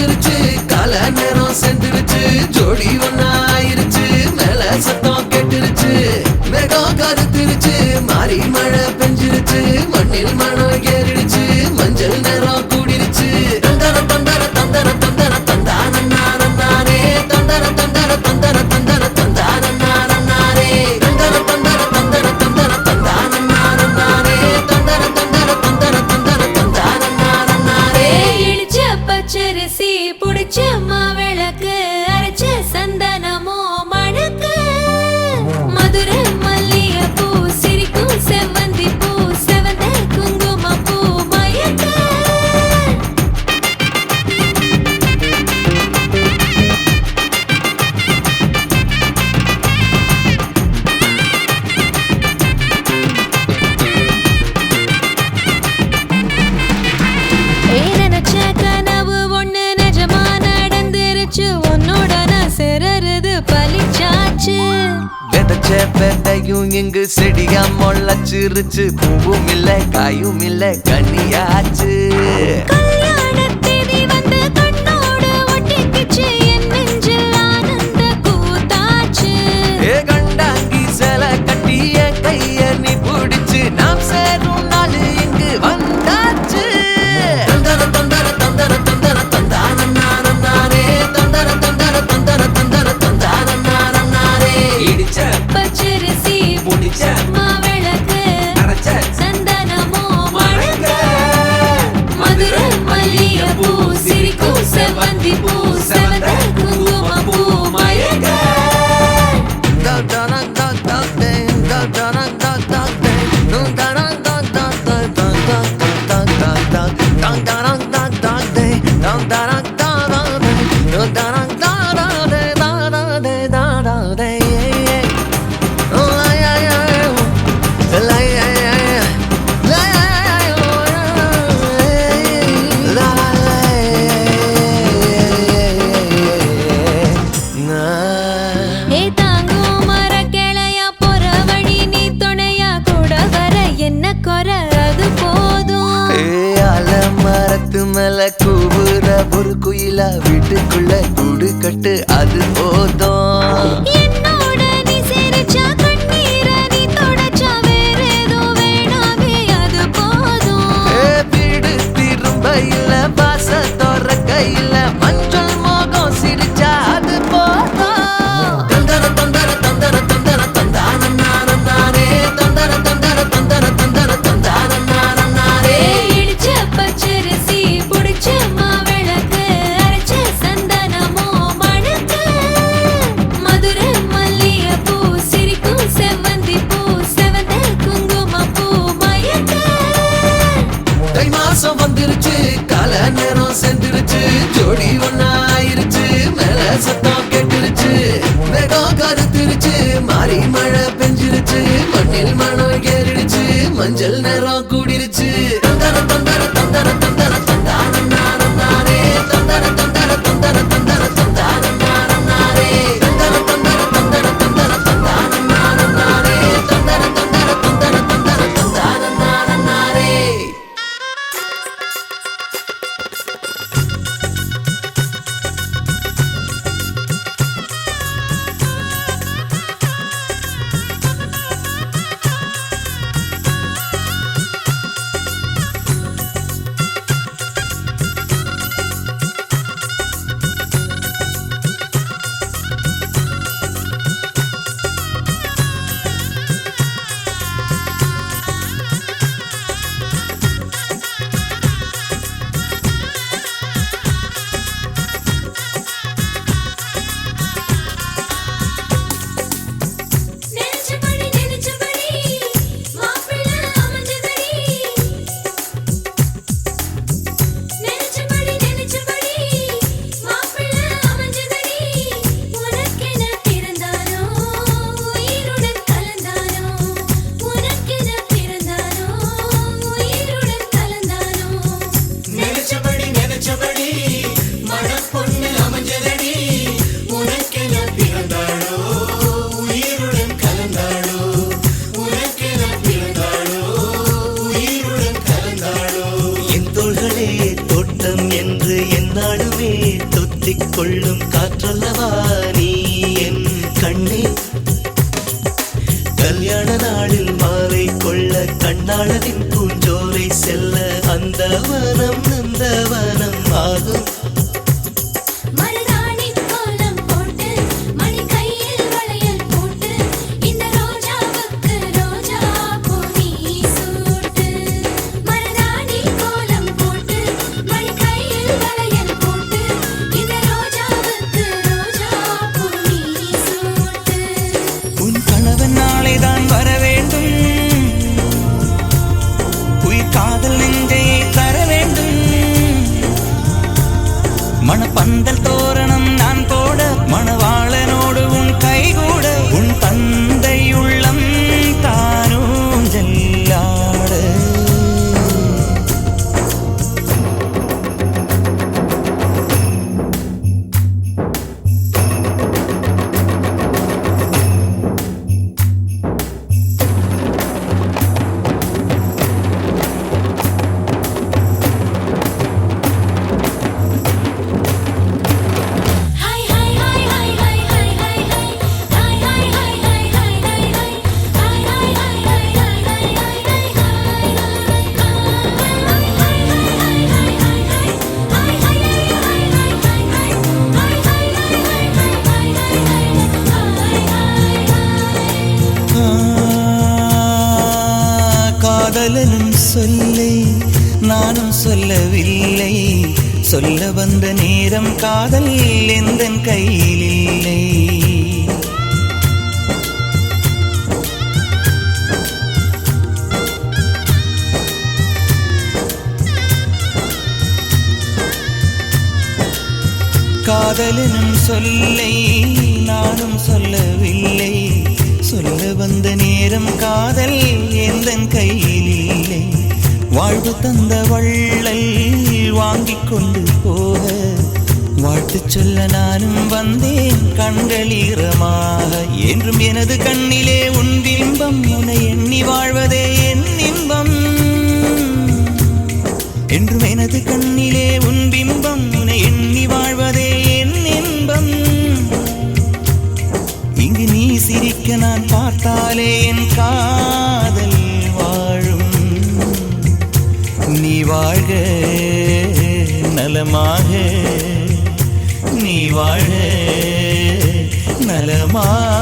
வந்துருச்சு கால நேரம் செந்துருச்சு ஜோடி ஒன்னா ஆயிருச்சு மேல சத்தம் கேட்டுருச்சு மேகம் கருத்துருச்சு மாறி மழை பெஞ்சிருச்சு மண்ணில் மனம் ஏறிடுச்சு மஞ்சள் நேரம் கூடிருச்சு தந்தர தந்தர தந்தர தந்தர தந்தானே தந்தர தந்தர தந்தர தந்தர தந்தானே தந்தர தந்தர தந்தர தந்தர தந்தானே தந்தர தந்தர தந்தர தந்தர தந்தானே இடிச்ச பச்சரிசி புடிச்ச மாவிளக்கு அரைச்ச சந்தனமோ மணக்கு மதுரை மல்லிகைப்பூ சிரிக்கும் செவ்வந்தி பூ செவந்த குங்குமப்பூ மயக்க நினைச்ச கனவு ஒண்ணு நிஜமா நடந்துருச்சு உன்னோட நான் சிறருது பலிச்சாச்சு விதைச்ச விதையும் இங்கு செடியா முளைச்சிருச்சு பூவும் இல்ல காயும் இல்ல கனியாச்சு கல்யாண தேதி வந்து கண்ணோடு ஒட்டிக்கிச்சு என் நெஞ்சில் ஆனந்த கூத்தாச்சு ஏ கண்டாங்கி சில கட்டி என் கைய நீ பிடிச்சு நாம் சேரும் நாள் இங்கு வந்தாச்சு தந்தர தந்தர தந்தர தந்தர தந்தானே தந்தர தந்தர தந்தர தந்தர தந்தானே இடிச்ச பச்சரிசி புடிச்ச மாவிளக்கு அரைச்ச சந்தனமோ மணக்க மதுரை மல்லிகைப்பூ சிரிக்கும் செவ்வந்தி பூ செவந்த குங்குமப்பூ மயக்க ஏ தாங்கும் மர கிளையா போற வழி நீ துணையா கூட வர என்ன குறை அது போதும் மரத்து மேல கூவுற ஒரு குயிலா வீட்டுக்குள்ள கூடு கட்டு அது போதும் என்னோட நீ சிரிச்சா கண்ணீர நீ தொடச்சா வேற ஏதோ வேணாமே அது போதும் வீடு திரும்ப இல்ல பாச தோற கையில மஞ்சள் மோகம் சிரிச்சா அது போதும் தந்தர தந்தர தந்தர தந்தர தந்தானே தந்தர தந்தர தந்தர தந்தர தந்தானே இடிச்ச பச்சரிசி புடிச்ச மாவிளக்கு அரைச்ச சந்தனமோ மணக்க மதுரை மல்லிகைப்பூ சிரிக்கும் செவ்வந்தி பூ செவந்த குங்குமப்பூ மயக்க தை மாசம் வந்துருச்சு கால நேரம் செந்துருச்சு ஜோடி ஒன்னா ஆயிருச்சு மேல சத்தம் கேட்டுருச்சு மேகம் கருத்துருச்சு மாறி மழை பெஞ்சிருச்சு மண்ணில் மனம் ஏறிடுச்சு மஞ்சள் நேரம் கூடிருச்சு தந்தர தந்தர தந்தர தந்தர தந்தானே தந்தர தந்தர தந்தர தந்தர தந்தானே தந்தர தந்தர தந்தர தந்தர தந்தானே தந்தர தந்தர தந்தர தந்தர தந்தானே சொல்லவா நீ என் கண்ணே கல்யாண நாளில் மாலை கொள்ள கண்ணாளரின் பூஞ்சோலை செல்ல அந்த வனம் நந்தவனம் ஆகும் மருதாணி கோலம் போட்டு மணி கையில் வளையல் போட்டு இந்த ரோஜாவுக்கு ரோஜா பூ நீ சூட்டு மருதாணி கோலம் போட்டு மணி கையில் வளையல் போட்டு இந்த ரோஜாவுக்கு ரோஜா பூ நீ சூட்டு உன் கணவன் நாளைதான் வர வேண்டும் உயிர் காதல் நெஞ்சை தர வேண்டும் மணப்பந்தல் தோரணம் நான் போட மணவாளனோடு உன் கைகூட உன் தந்தை உள்ளம் தானும் ஜல்லாட ஹாய் ஹாய் ஹாய் ஹாய் ஹாய் ஹாய் ஹாய் ஹாய் ஹாய் ஹாய் ஹாய் ஹாய் ஹாய் ஹாய் ஹாய் ஹாய் ஹாய் காதலனும் சொல்லை நானும் சொல்லவில்லை சொல்ல வந்த நேரம் காதல் எந்தன் கையில் இல்லை காதலனும் சொல்லை நானும் சொல்லவில்லை சொல்ல வந்த நேரம் காதல் எந்தன் கையில் இல்லை வாழ்வு தந்த வள்ளல் வாங்கிக் கொண்டு போக வாழ்த்து சொல்ல நானும் வந்தேன் கண்கள் ஈரமாக என்றும் எனது கண்ணிலே உன் பிம்பம் உன்னை எண்ணி வாழ்வதே என் இன்பம் என்றும் எனது கண்ணிலே உன் பிம்பம் உன்னை எண்ணி வாழ்வதே என் இன்பம் இங்கு நீ சிரிக்க நான் பார்த்தாலே என் காதல் வாழும் நீ வாழ்க நலமாக நீ வாழ்க நலமாக